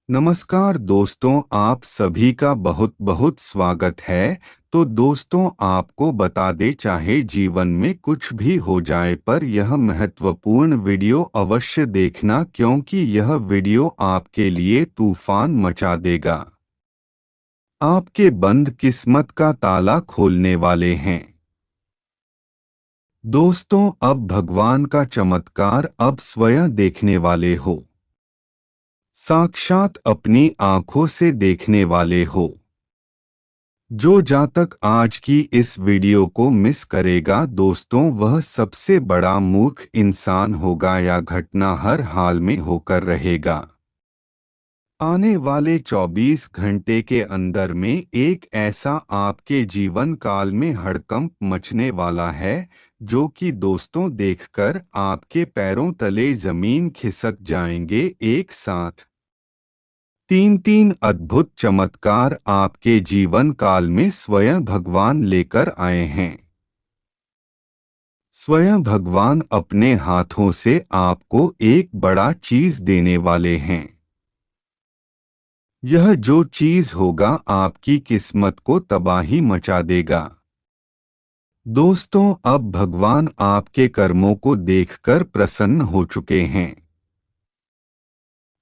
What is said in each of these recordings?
नमस्कार दोस्तों, आप सभी का बहुत बहुत स्वागत है। तो दोस्तों, आपको बता दे, चाहे जीवन में कुछ भी हो जाए पर यह महत्वपूर्ण वीडियो अवश्य देखना, क्योंकि यह वीडियो आपके लिए तूफान मचा देगा। आपके बंद किस्मत का ताला खोलने वाले हैं। दोस्तों, अब भगवान का चमत्कार अब स्वयं देखने वाले हो, साक्षात अपनी आंखों से देखने वाले हो। जो जातक आज की इस वीडियो को मिस करेगा दोस्तों, वह सबसे बड़ा मूर्ख इंसान होगा या घटना हर हाल में होकर रहेगा। आने वाले 24 घंटे के अंदर में एक ऐसा आपके जीवन काल में हड़कंप मचने वाला है, जो कि दोस्तों देखकर आपके पैरों तले जमीन खिसक जाएंगे एक साथ। तीन तीन अद्भुत चमत्कार आपके जीवन काल में स्वयं भगवान लेकर आए हैं। स्वयं भगवान अपने हाथों से आपको एक बड़ा चीज देने वाले हैं। यह जो चीज होगा आपकी किस्मत को तबाही मचा देगा। दोस्तों, अब भगवान आपके कर्मों को देखकर प्रसन्न हो चुके हैं।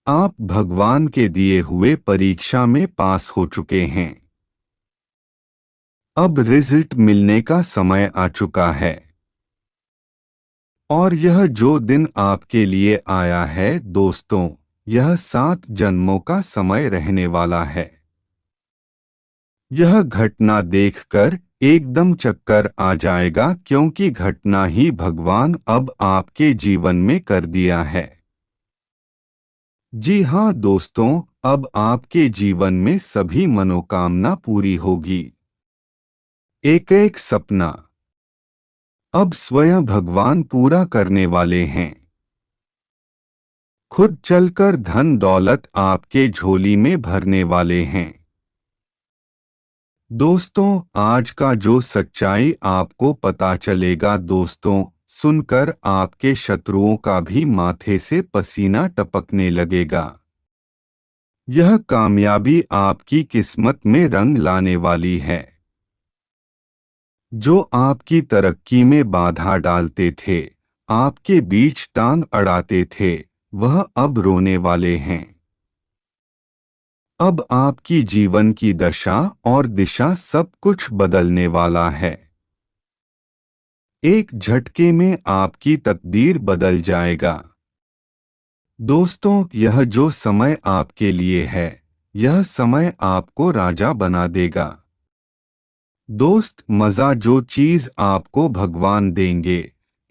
आप भगवान के दिए हुए परीक्षा में पास हो चुके हैं। अब रिजल्ट मिलने का समय आ चुका है। और यह जो दिन आपके लिए आया है दोस्तों, यह 7 जन्मों का समय रहने वाला है। यह घटना देखकर एकदम चक्कर आ जाएगा, क्योंकि घटना ही भगवान अब आपके जीवन में कर दिया है। जी हाँ दोस्तों, अब आपके जीवन में सभी मनोकामना पूरी होगी। एक एक सपना अब स्वयं भगवान पूरा करने वाले हैं। खुद चलकर धन दौलत आपके झोली में भरने वाले हैं। दोस्तों, आज का जो सच्चाई आपको पता चलेगा दोस्तों, सुनकर आपके शत्रुओं का भी माथे से पसीना टपकने लगेगा। यह कामयाबी आपकी किस्मत में रंग लाने वाली है। जो आपकी तरक्की में बाधा डालते थे, आपके बीच टांग अड़ाते थे, वह अब रोने वाले हैं। अब आपकी जीवन की दशा और दिशा सब कुछ बदलने वाला है। एक झटके में आपकी तकदीर बदल जाएगा। दोस्तों, यह जो समय आपके लिए है, यह समय आपको राजा बना देगा। दोस्त, मजा जो चीज आपको भगवान देंगे,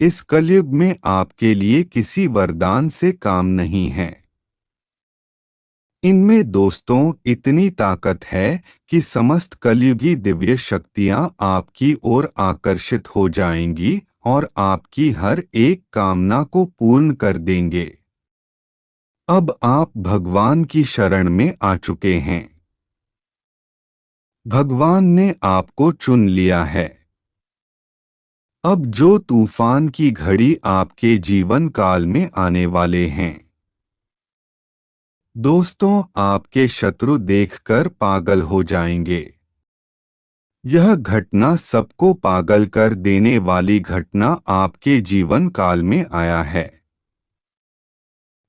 इस कलयुग में आपके लिए किसी वरदान से काम नहीं है। इनमें दोस्तों इतनी ताकत है कि समस्त कलयुगी दिव्य शक्तियां आपकी ओर आकर्षित हो जाएंगी और आपकी हर एक कामना को पूर्ण कर देंगे। अब आप भगवान की शरण में आ चुके हैं। भगवान ने आपको चुन लिया है। अब जो तूफान की घड़ी आपके जीवन काल में आने वाले हैं दोस्तों, आपके शत्रु देखकर पागल हो जाएंगे। यह घटना सबको पागल कर देने वाली घटना आपके जीवन काल में आया है।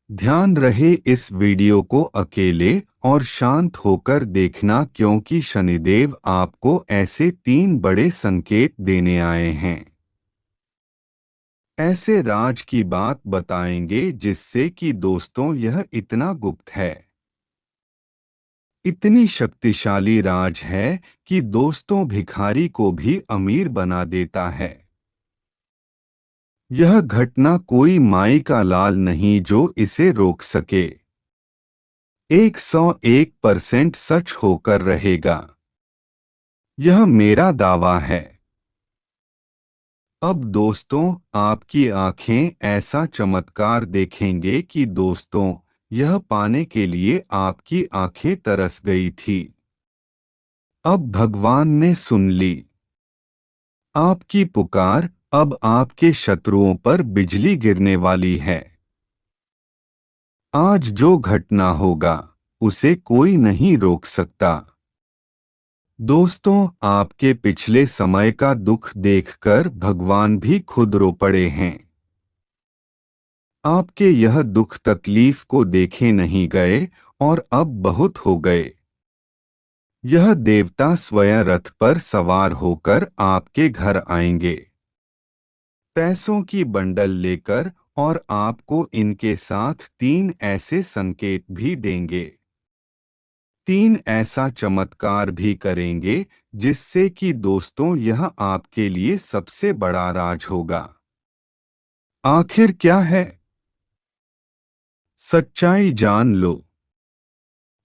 ध्यान रहे, इस वीडियो को अकेले और शांत होकर देखना, क्योंकि शनिदेव आपको ऐसे 3 बड़े संकेत देने आए हैं। ऐसे राज की बात बताएंगे जिससे कि दोस्तों यह इतना गुप्त है, इतनी शक्तिशाली राज है कि दोस्तों भिखारी को भी अमीर बना देता है। यह घटना कोई माई का लाल नहीं जो इसे रोक सके। 101% सच होकर रहेगा। यह मेरा दावा है। अब दोस्तों, आपकी आंखें ऐसा चमत्कार देखेंगे कि दोस्तों, यह पाने के लिए आपकी आंखें तरस गई थी। अब भगवान ने सुन ली आपकी पुकार। अब आपके शत्रुओं पर बिजली गिरने वाली है। आज जो घटना होगा, उसे कोई नहीं रोक सकता। दोस्तों, आपके पिछले समय का दुख देखकर भगवान भी खुद रो पड़े हैं। आपके यह दुख तकलीफ को देखे नहीं गए और अब बहुत हो गए। यह देवता स्वयं रथ पर सवार होकर आपके घर आएंगे, पैसों की बंडल लेकर, और आपको इनके साथ 3 ऐसे संकेत भी देंगे। 3 ऐसा चमत्कार भी करेंगे जिससे कि दोस्तों यह आपके लिए सबसे बड़ा राज होगा। आखिर क्या है? सच्चाई जान लो।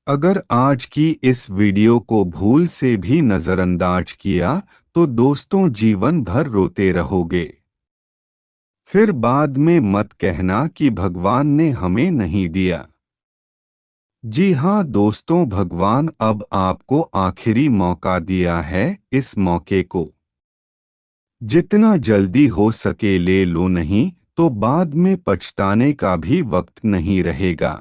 अगर आज की इस वीडियो को भूल से भी नजरअंदाज किया तो दोस्तों जीवन भर रोते रहोगे। फिर बाद में मत कहना कि भगवान ने हमें नहीं दिया। जी हाँ दोस्तों, भगवान अब आपको आखिरी मौका दिया है। इस मौके को जितना जल्दी हो सके ले लो, नहीं तो बाद में पछताने का भी वक्त नहीं रहेगा।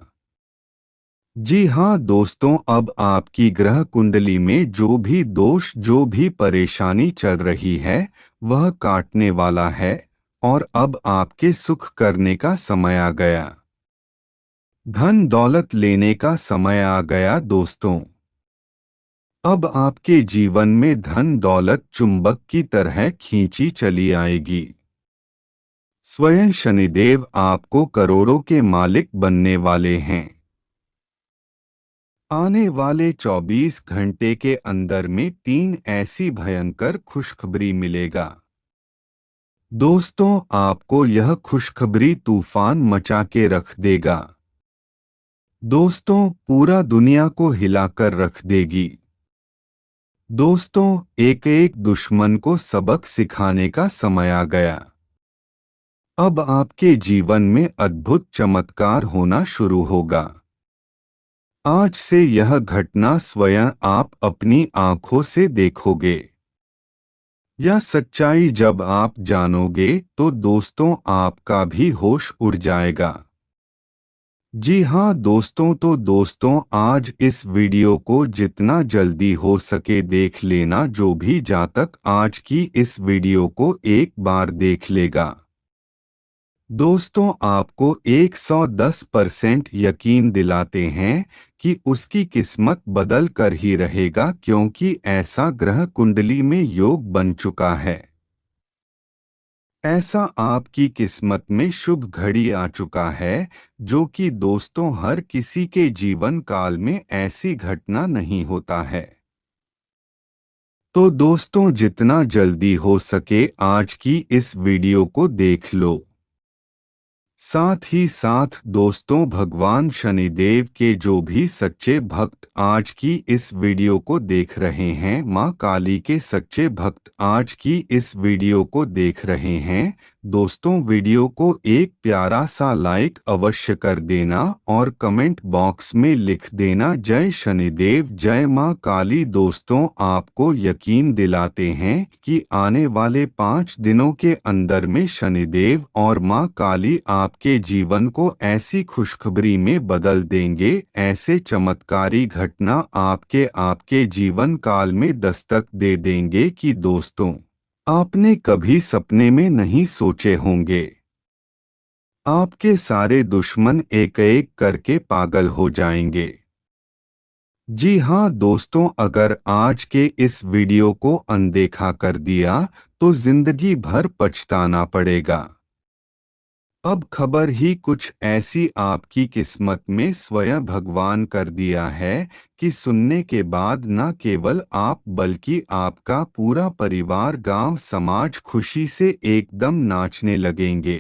जी हाँ दोस्तों, अब आपकी ग्रह कुंडली में जो भी दोष, जो भी परेशानी चल रही है, वह काटने वाला है और अब आपके सुख करने का समय आ गया। धन दौलत लेने का समय आ गया दोस्तों। अब आपके जीवन में धन दौलत चुंबक की तरह खींची चली आएगी। स्वयं शनिदेव आपको करोड़ों के मालिक बनने वाले हैं। आने वाले 24 घंटे के अंदर में 3 ऐसी भयंकर खुशखबरी मिलेगा। दोस्तों, आपको यह खुशखबरी तूफान मचा के रख देगा। दोस्तों, पूरा दुनिया को हिलाकर रख देगी। दोस्तों, एक एक दुश्मन को सबक सिखाने का समय आ गया। अब आपके जीवन में अद्भुत चमत्कार होना शुरू होगा। आज से यह घटना स्वयं आप अपनी आंखों से देखोगे। यह सच्चाई जब आप जानोगे तो दोस्तों आपका भी होश उड़ जाएगा। जी हाँ दोस्तों, तो दोस्तों आज इस वीडियो को जितना जल्दी हो सके देख लेना। जो भी जातक आज की इस वीडियो को एक बार देख लेगा, दोस्तों आपको 110% यकीन दिलाते हैं कि उसकी किस्मत बदल कर ही रहेगा, क्योंकि ऐसा ग्रह कुंडली में योग बन चुका है। ऐसा आपकी किस्मत में शुभ घड़ी आ चुका है, जो कि दोस्तों हर किसी के जीवन काल में ऐसी घटना नहीं होता है। तो दोस्तों जितना जल्दी हो सके आज की इस वीडियो को देख लो। साथ ही साथ दोस्तों भगवान शनिदेव के जो भी सच्चे भक्त आज की इस वीडियो को देख रहे हैं, मां काली के सच्चे भक्त आज की इस वीडियो को देख रहे हैं, दोस्तों वीडियो को एक प्यारा सा लाइक अवश्य कर देना और कमेंट बॉक्स में लिख देना जय शनिदेव जय मां काली। दोस्तों आपको यकीन दिलाते हैं कि आने वाले 5 दिनों के अंदर में शनिदेव और मां काली आपके जीवन को ऐसी खुशखबरी में बदल देंगे, ऐसे चमत्कारी घटना आपके जीवन काल में दस्तक दे देंगे कि दोस्तों आपने कभी सपने में नहीं सोचे होंगे। आपके सारे दुश्मन एक एक करके पागल हो जाएंगे। जी हाँ दोस्तों, अगर आज के इस वीडियो को अनदेखा कर दिया तो जिंदगी भर पछताना पड़ेगा। अब खबर ही कुछ ऐसी आपकी किस्मत में स्वयं भगवान कर दिया है कि सुनने के बाद न केवल आप बल्कि आपका पूरा परिवार, गांव, समाज खुशी से एकदम नाचने लगेंगे।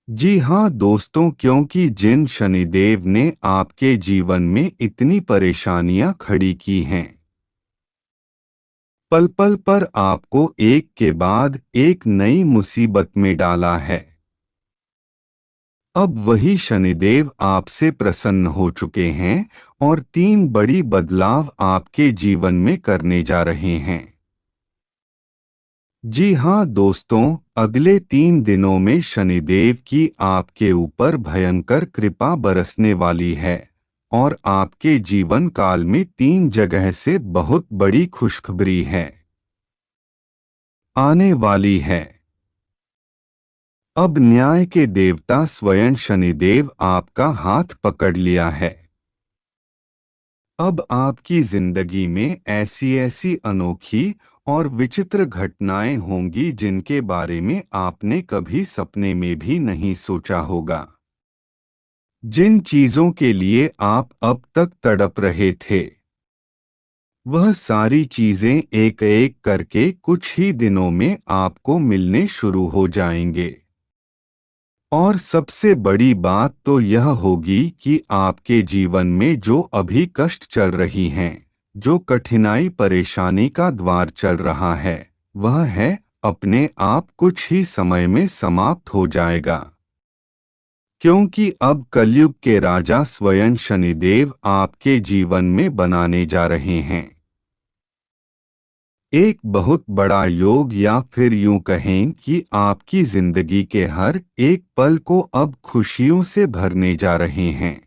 जी हाँ दोस्तों, क्योंकि जिन शनिदेव ने आपके जीवन में इतनी परेशानियां खड़ी की हैं, पल पल पर आपको एक के बाद एक नई मुसीबत में डाला है, अब वही शनिदेव आपसे प्रसन्न हो चुके हैं और 3 बड़ी बदलाव आपके जीवन में करने जा रहे हैं। जी हाँ दोस्तों, अगले 3 दिनों में शनिदेव की आपके ऊपर भयंकर कृपा बरसने वाली है। और आपके जीवन काल में 3 जगह से बहुत बड़ी खुशखबरी है आने वाली है। अब न्याय के देवता स्वयं शनिदेव आपका हाथ पकड़ लिया है। अब आपकी जिंदगी में ऐसी ऐसी अनोखी और विचित्र घटनाएं होंगी जिनके बारे में आपने कभी सपने में भी नहीं सोचा होगा। जिन चीजों के लिए आप अब तक तड़प रहे थे, वह सारी चीजें एक एक करके कुछ ही दिनों में आपको मिलने शुरू हो जाएंगे। और सबसे बड़ी बात तो यह होगी कि आपके जीवन में जो अभी कष्ट चल रही हैं, जो कठिनाई परेशानी का द्वार चल रहा है, वह है अपने आप कुछ ही समय में समाप्त हो जाएगा। क्योंकि अब कलयुग के राजा स्वयं शनिदेव आपके जीवन में बनाने जा रहे हैं एक बहुत बड़ा योग, या फिर यूं कहें कि आपकी जिंदगी के हर एक पल को अब खुशियों से भरने जा रहे हैं।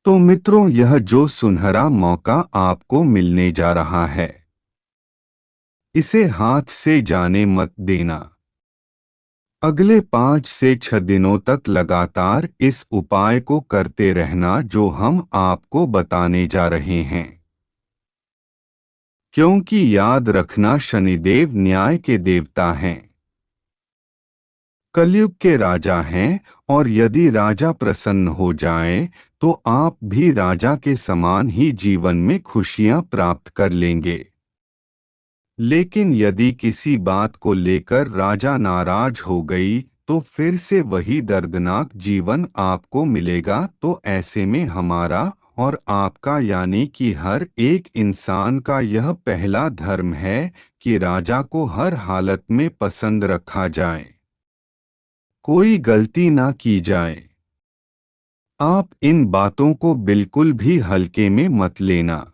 तो मित्रों, यह जो सुनहरा मौका आपको मिलने जा रहा है, इसे हाथ से जाने मत देना। अगले 5 से 6 दिनों तक लगातार इस उपाय को करते रहना जो हम आपको बताने जा रहे हैं। क्योंकि याद रखना, शनिदेव न्याय के देवता हैं, कलयुग के राजा हैं, और यदि राजा प्रसन्न हो जाएं, तो आप भी राजा के समान ही जीवन में खुशियां प्राप्त कर लेंगे। लेकिन यदि किसी बात को लेकर राजा नाराज हो गई, तो फिर से वही दर्दनाक जीवन आपको मिलेगा। तो ऐसे में हमारा और आपका, यानी कि हर एक इंसान का यह पहला धर्म है कि राजा को हर हालत में पसंद रखा जाए, कोई गलती ना की जाए। आप इन बातों को बिल्कुल भी हल्के में मत लेना।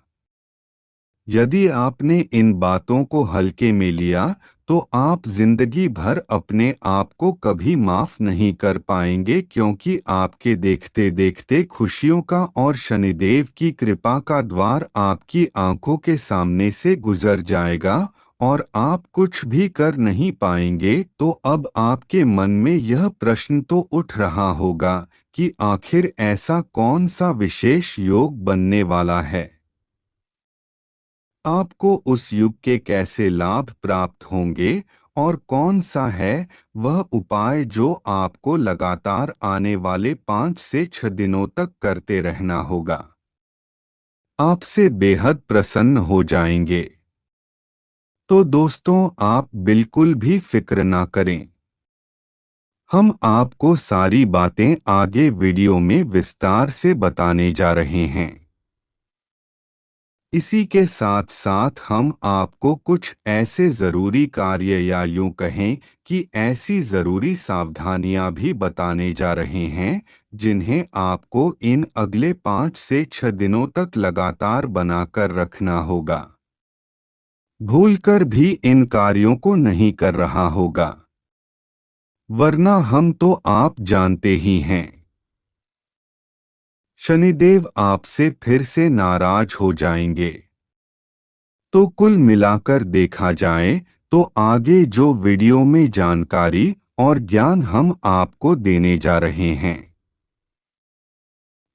यदि आपने इन बातों को हल्के में लिया, तो आप जिंदगी भर अपने आप को कभी माफ नहीं कर पाएंगे, क्योंकि आपके देखते देखते खुशियों का और शनिदेव की कृपा का द्वार आपकी आंखों के सामने से गुजर जाएगा और आप कुछ भी कर नहीं पाएंगे। तो अब आपके मन में यह प्रश्न तो उठ रहा होगा कि आखिर ऐसा कौन सा विशेष योग बनने वाला है, आपको उस युग के कैसे लाभ प्राप्त होंगे, और कौन सा है वह उपाय जो आपको लगातार आने वाले 5 से 6 दिनों तक करते रहना होगा। आपसे बेहद प्रसन्न हो जाएंगे। तो दोस्तों, आप बिल्कुल भी फिक्र ना करें। हम आपको सारी बातें आगे वीडियो में विस्तार से बताने जा रहे हैं। इसी के साथ साथ हम आपको कुछ ऐसे ज़रूरी कार्य, या यूं कहें कि ऐसी ज़रूरी सावधानियां भी बताने जा रहे हैं जिन्हें आपको इन अगले 5 से 6 दिनों तक लगातार बनाकर रखना होगा। भूलकर भी इन कार्यों को नहीं कर रहा होगा, वरना हम तो आप जानते ही हैं, शनिदेव आपसे फिर से नाराज हो जाएंगे। तो कुल मिलाकर देखा जाए तो आगे जो वीडियो में जानकारी और ज्ञान हम आपको देने जा रहे हैं,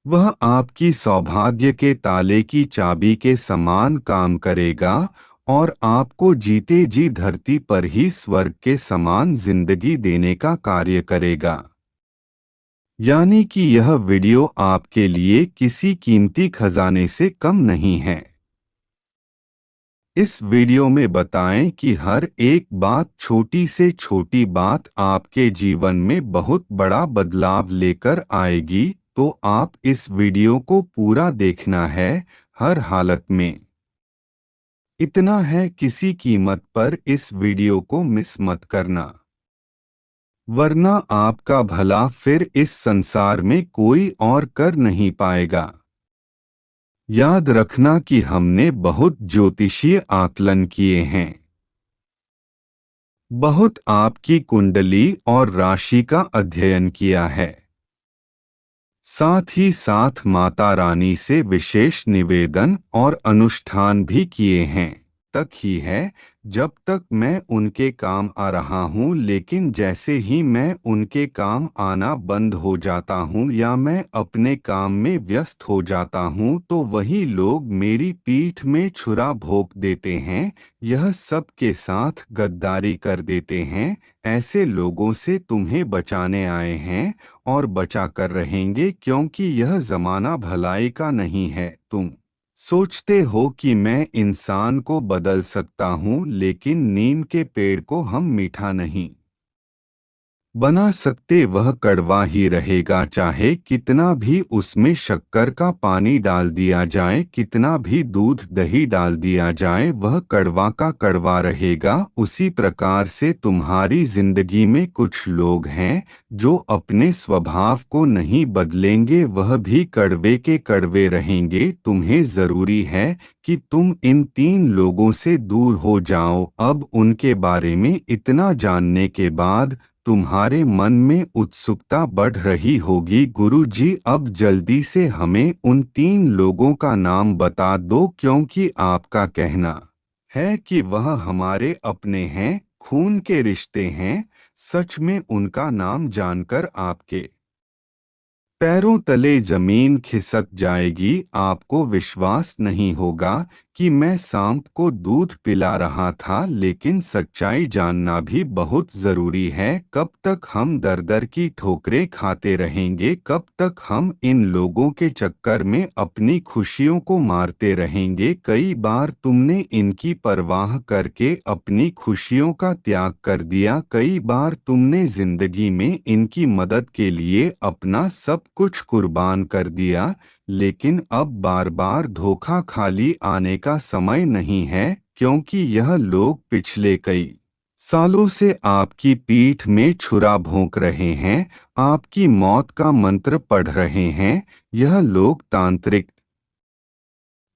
वह आपकी सौभाग्य के ताले की चाबी के समान काम करेगा और आपको जीते जी धरती पर ही स्वर्ग के समान जिंदगी देने का कार्य करेगा। यानी कि यह वीडियो आपके लिए किसी कीमती खजाने से कम नहीं है। इस वीडियो में बताएं कि हर एक बात, छोटी से छोटी बात आपके जीवन में बहुत बड़ा बदलाव लेकर आएगी। तो आप इस वीडियो को पूरा देखना है, हर हालत में। इतना है, किसी कीमत पर इस वीडियो को मिस मत करना, वरना आपका भला फिर इस संसार में कोई और कर नहीं पाएगा। याद रखना कि हमने बहुत ज्योतिषीय आकलन किए हैं, बहुत आपकी कुंडली और राशि का अध्ययन किया है। साथ ही साथ माता रानी से विशेष निवेदन और अनुष्ठान भी किए हैं। तक ही है जब तक मैं उनके काम आ रहा हूँ, लेकिन जैसे ही मैं उनके काम आना बंद हो जाता हूँ या मैं अपने काम में व्यस्त हो जाता हूँ तो वही लोग मेरी पीठ में छुरा भोंक देते हैं। यह सब के साथ गद्दारी कर देते हैं। ऐसे लोगों से तुम्हें बचाने आए हैं और बचा कर रहेंगे, क्योंकि यह जमाना भलाई का नहीं है। तुम सोचते हो कि मैं इंसान को बदल सकता हूँ, लेकिन नीम के पेड़ को हम मीठा नहीं बना सकते। वह कड़वा ही रहेगा, चाहे कितना भी उसमें शक्कर का पानी डाल दिया जाए, कितना भी दूध दही डाल दिया जाए, वह कड़वा का कड़वा रहेगा। उसी प्रकार से तुम्हारी जिंदगी में कुछ लोग हैं जो अपने स्वभाव को नहीं बदलेंगे, वह भी कड़वे के कड़वे रहेंगे। तुम्हें जरूरी है कि तुम इन 3 लोगों से दूर हो जाओ। अब उनके बारे में इतना जानने के बाद तुम्हारे मन में उत्सुकता बढ़ रही होगी, गुरुजी अब जल्दी से हमें उन 3 लोगों का नाम बता दो, क्योंकि आपका कहना है कि वह हमारे अपने हैं, खून के रिश्ते हैं। सच में उनका नाम जानकर आपके पैरों तले जमीन खिसक जाएगी। आपको विश्वास नहीं होगा कि मैं सांप को दूध पिला रहा था, लेकिन सच्चाई जानना भी बहुत जरूरी है। कब तक हम दर दर की ठोकरें खाते रहेंगे? कब तक हम इन लोगों के चक्कर में अपनी खुशियों को मारते रहेंगे? कई बार तुमने इनकी परवाह करके अपनी खुशियों का त्याग कर दिया। कई बार तुमने जिंदगी में इनकी मदद के लिए अपना सब कुछ कुर्बान कर दिया, लेकिन अब बार बार धोखा खाली आने का समय नहीं है, क्योंकि यह लोग पिछले कई सालों से आपकी पीठ में छुरा भोंक रहे हैं, आपकी मौत का मंत्र पढ़ रहे हैं। यह लोग तांत्रिक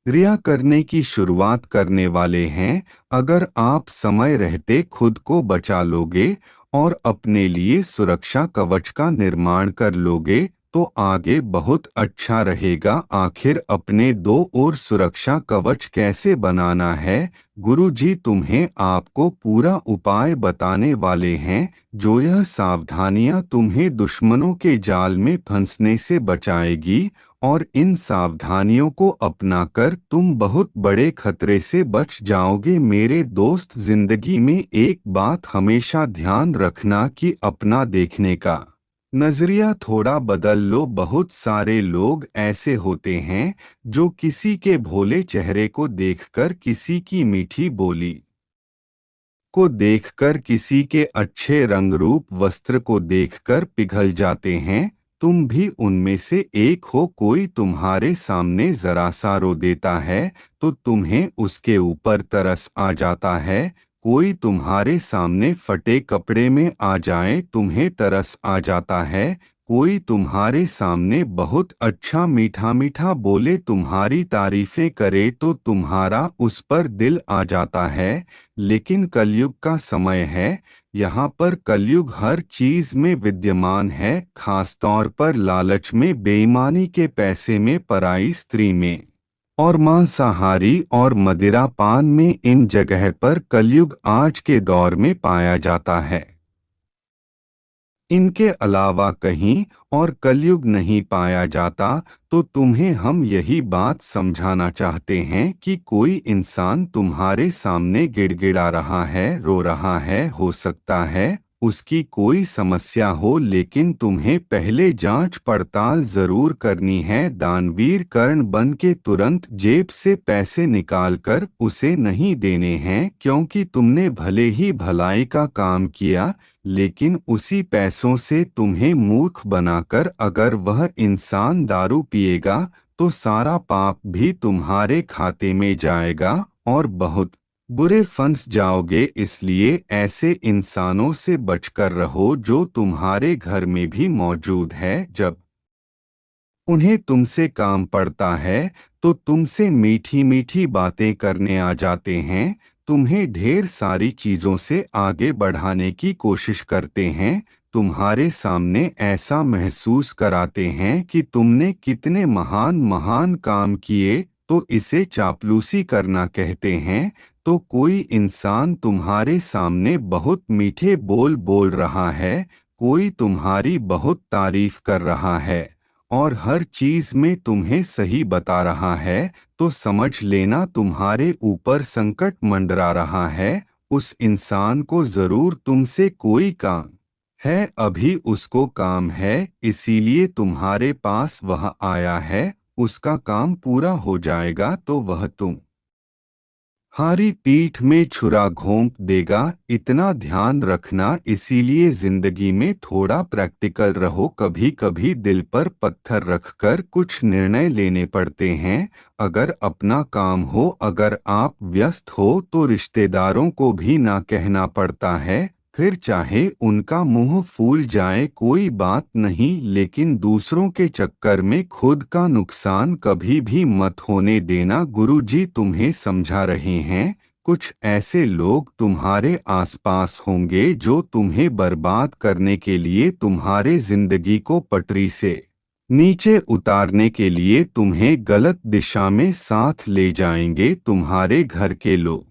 क्रिया करने की शुरुआत करने वाले हैं। अगर आप समय रहते खुद को बचा लोगे और अपने लिए सुरक्षा कवच का निर्माण कर लोगे तो आगे बहुत अच्छा रहेगा। आखिर अपने दो ओर सुरक्षा कवच कैसे बनाना है, गुरुजी तुम्हें आपको पूरा उपाय बताने वाले हैं। जो यह सावधानियां तुम्हें दुश्मनों के जाल में फंसने से बचाएगी, और इन सावधानियों को अपनाकर तुम बहुत बड़े खतरे से बच जाओगे। मेरे दोस्त, जिंदगी में एक बात हमेशा ध्यान रखना कि अपना देखने का नजरिया थोड़ा बदल लो। बहुत सारे लोग ऐसे होते हैं जो किसी के भोले चेहरे को देखकर, किसी की मीठी बोली को देखकर, किसी के अच्छे रंग रूप वस्त्र को देखकर पिघल जाते हैं। तुम भी उनमें से एक हो। कोई तुम्हारे सामने जरा सा रो देता है तो तुम्हें उसके ऊपर तरस आ जाता है। कोई तुम्हारे सामने फटे कपड़े में आ जाए, तुम्हें तरस आ जाता है। कोई तुम्हारे सामने बहुत अच्छा मीठा मीठा बोले, तुम्हारी तारीफें करे तो तुम्हारा उस पर दिल आ जाता है। लेकिन कलयुग का समय है। यहाँ पर कलयुग हर चीज में विद्यमान है, खास तौर पर लालच में, बेईमानी के पैसे में, पराई स्त्री में और मांसाहारी और मदिरा पान में। इन जगह पर कलयुग आज के दौर में पाया जाता है। इनके अलावा कहीं और कलयुग नहीं पाया जाता। तो तुम्हें हम यही बात समझाना चाहते हैं कि कोई इंसान तुम्हारे सामने गिड़गिड़ा रहा है, रो रहा है, हो सकता है उसकी कोई समस्या हो, लेकिन तुम्हें पहले जांच पड़ताल जरूर करनी है। दानवीर कर्ण बन के तुरंत जेब से पैसे निकालकर उसे नहीं देने हैं, क्योंकि तुमने भले ही भलाई का काम किया, लेकिन उसी पैसों से तुम्हें मूर्ख बनाकर अगर वह इंसान दारू पिएगा तो सारा पाप भी तुम्हारे खाते में जाएगा और बहुत बुरे फंस जाओगे। इसलिए ऐसे इंसानों से बचकर रहो जो तुम्हारे घर में भी मौजूद है। जब उन्हें तुमसे काम पड़ता है तो तुमसे मीठी मीठी बातें करने आ जाते हैं, तुम्हें ढेर सारी चीजों से आगे बढ़ाने की कोशिश करते हैं, तुम्हारे सामने ऐसा महसूस कराते हैं कि तुमने कितने महान महान काम किए, तो इसे चापलूसी करना कहते हैं। तो कोई इंसान तुम्हारे सामने बहुत मीठे बोल बोल रहा है, कोई तुम्हारी बहुत तारीफ कर रहा है और हर चीज में तुम्हें सही बता रहा है, तो समझ लेना तुम्हारे ऊपर संकट मंडरा रहा है। उस इंसान को जरूर तुमसे कोई काम है, अभी उसको काम है, इसीलिए तुम्हारे पास वह आया है। उसका काम पूरा हो जाएगा तो वह तुम्हारी पीठ में छुरा घोंप देगा। इतना ध्यान रखना, इसीलिए जिंदगी में थोड़ा प्रैक्टिकल रहो। कभी कभी दिल पर पत्थर रखकर कुछ निर्णय लेने पड़ते हैं। अगर अपना काम हो, अगर आप व्यस्त हो, तो रिश्तेदारों को भी ना कहना पड़ता है। फिर चाहे उनका मुंह फूल जाए कोई बात नहीं, लेकिन दूसरों के चक्कर में खुद का नुकसान कभी भी मत होने देना। गुरुजी तुम्हें समझा रहे हैं। कुछ ऐसे लोग तुम्हारे आसपास होंगे जो तुम्हें बर्बाद करने के लिए, तुम्हारे जिंदगी को पटरी से नीचे उतारने के लिए तुम्हें गलत दिशा में साथ ले जाएंगे। तुम्हारे घर के लोग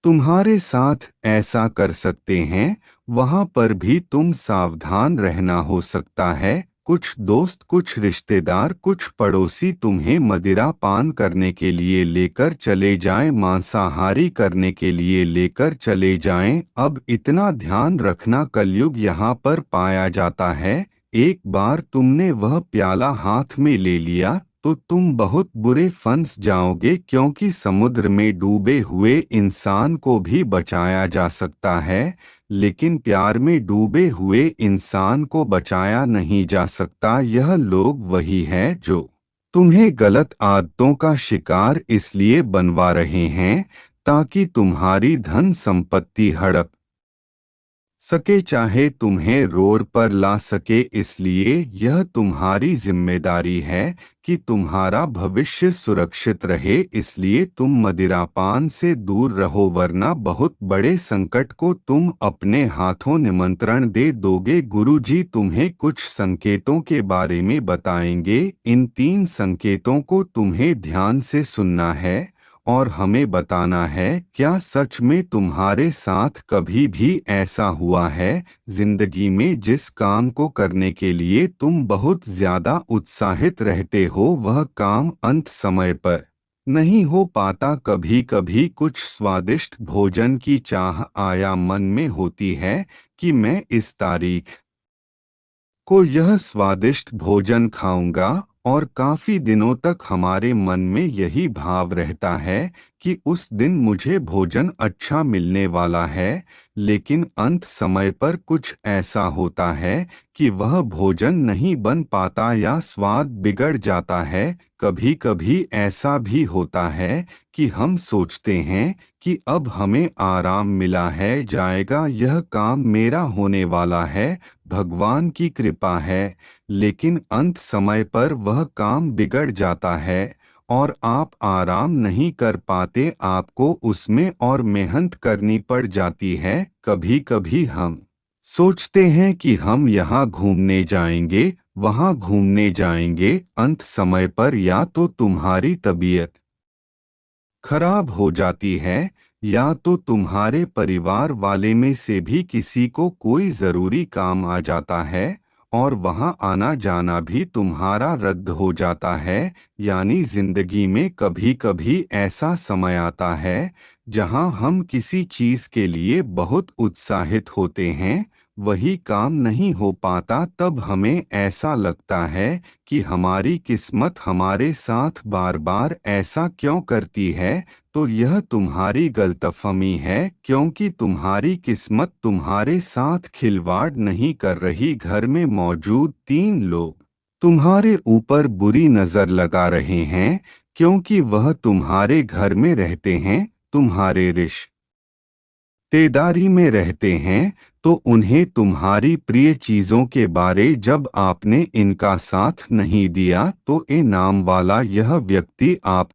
तुम्हारे साथ ऐसा कर सकते हैं, वहां पर भी तुम सावधान रहना हो सकता है। कुछ दोस्त, कुछ रिश्तेदार, कुछ पड़ोसी तुम्हें मदिरा पान करने के लिए लेकर चले जाएं, मांसाहारी करने के लिए लेकर चले जाएं। अब इतना ध्यान रखना, कलयुग यहाँ पर पाया जाता है। एक बार तुमने वह प्याला हाथ में ले लिया तो तुम बहुत बुरे फंस जाओगे, क्योंकि समुद्र में डूबे हुए इंसान को भी बचाया जा सकता है, लेकिन प्यार में डूबे हुए इंसान को बचाया नहीं जा सकता। यह लोग वही है जो तुम्हें गलत आदतों का शिकार इसलिए बनवा रहे हैं ताकि तुम्हारी धन संपत्ति हड़प सके, चाहे तुम्हें रोड पर ला सके। इसलिए यह तुम्हारी जिम्मेदारी है कि तुम्हारा भविष्य सुरक्षित रहे। इसलिए तुम मदिरापान से दूर रहो, वरना बहुत बड़े संकट को तुम अपने हाथों निमंत्रण दे दोगे। गुरुजी तुम्हें कुछ संकेतों के बारे में बताएंगे। इन 3 संकेतों को तुम्हें ध्यान से सुनना है और हमें बताना है, क्या सच में तुम्हारे साथ कभी भी ऐसा हुआ है जिंदगी में जिस काम को करने के लिए तुम बहुत ज्यादा उत्साहित रहते हो, वह काम अंत समय पर नहीं हो पाता। कभी कभी कुछ स्वादिष्ट भोजन की चाह आया मन में होती है कि मैं इस तारीख को यह स्वादिष्ट भोजन खाऊंगा, और काफी दिनों तक हमारे मन में यही भाव रहता है कि उस दिन मुझे भोजन अच्छा मिलने वाला है, लेकिन अंत समय पर कुछ ऐसा होता है कि वह भोजन नहीं बन पाता या स्वाद बिगड़ जाता है। कभी कभी ऐसा भी होता है कि हम सोचते हैं कि अब हमें आराम मिला है, जाएगा, यह काम मेरा होने वाला है, भगवान की कृपा है, लेकिन अंत समय पर वह काम बिगड़ जाता है और आप आराम नहीं कर पाते, आपको उसमें और मेहनत करनी पड़ जाती है। कभी कभी हम सोचते हैं कि हम यहाँ घूमने जाएंगे, वहाँ घूमने जाएंगे, अंत समय पर या तो तुम्हारी तबीयत खराब हो जाती है या तो तुम्हारे परिवार वाले में से भी किसी को कोई जरूरी काम आ जाता है और वहां आना जाना भी तुम्हारा रद्द हो जाता है। यानी जिंदगी में कभी कभी ऐसा समय आता है जहां हम किसी चीज के लिए बहुत उत्साहित होते हैं, वही काम नहीं हो पाता। तब हमें ऐसा लगता है कि हमारी किस्मत हमारे साथ बार बार ऐसा क्यों करती है। तो यह तुम्हारी गलतफहमी है, क्योंकि तुम्हारी किस्मत तुम्हारे साथ खिलवाड़ नहीं कर रही। घर में मौजूद 3 लोग तुम्हारे ऊपर बुरी नजर लगा रहे हैं, क्योंकि वह तुम्हारे घर में रहते हैं, तुम्हारे रिश्तेदारी में रहते हैं, तो उन्हें तुम्हारी प्रिय चीजों के बारे जब आपने इनका साथ नहीं दिया, तो ए नाम वाला यह व्यक्ति आप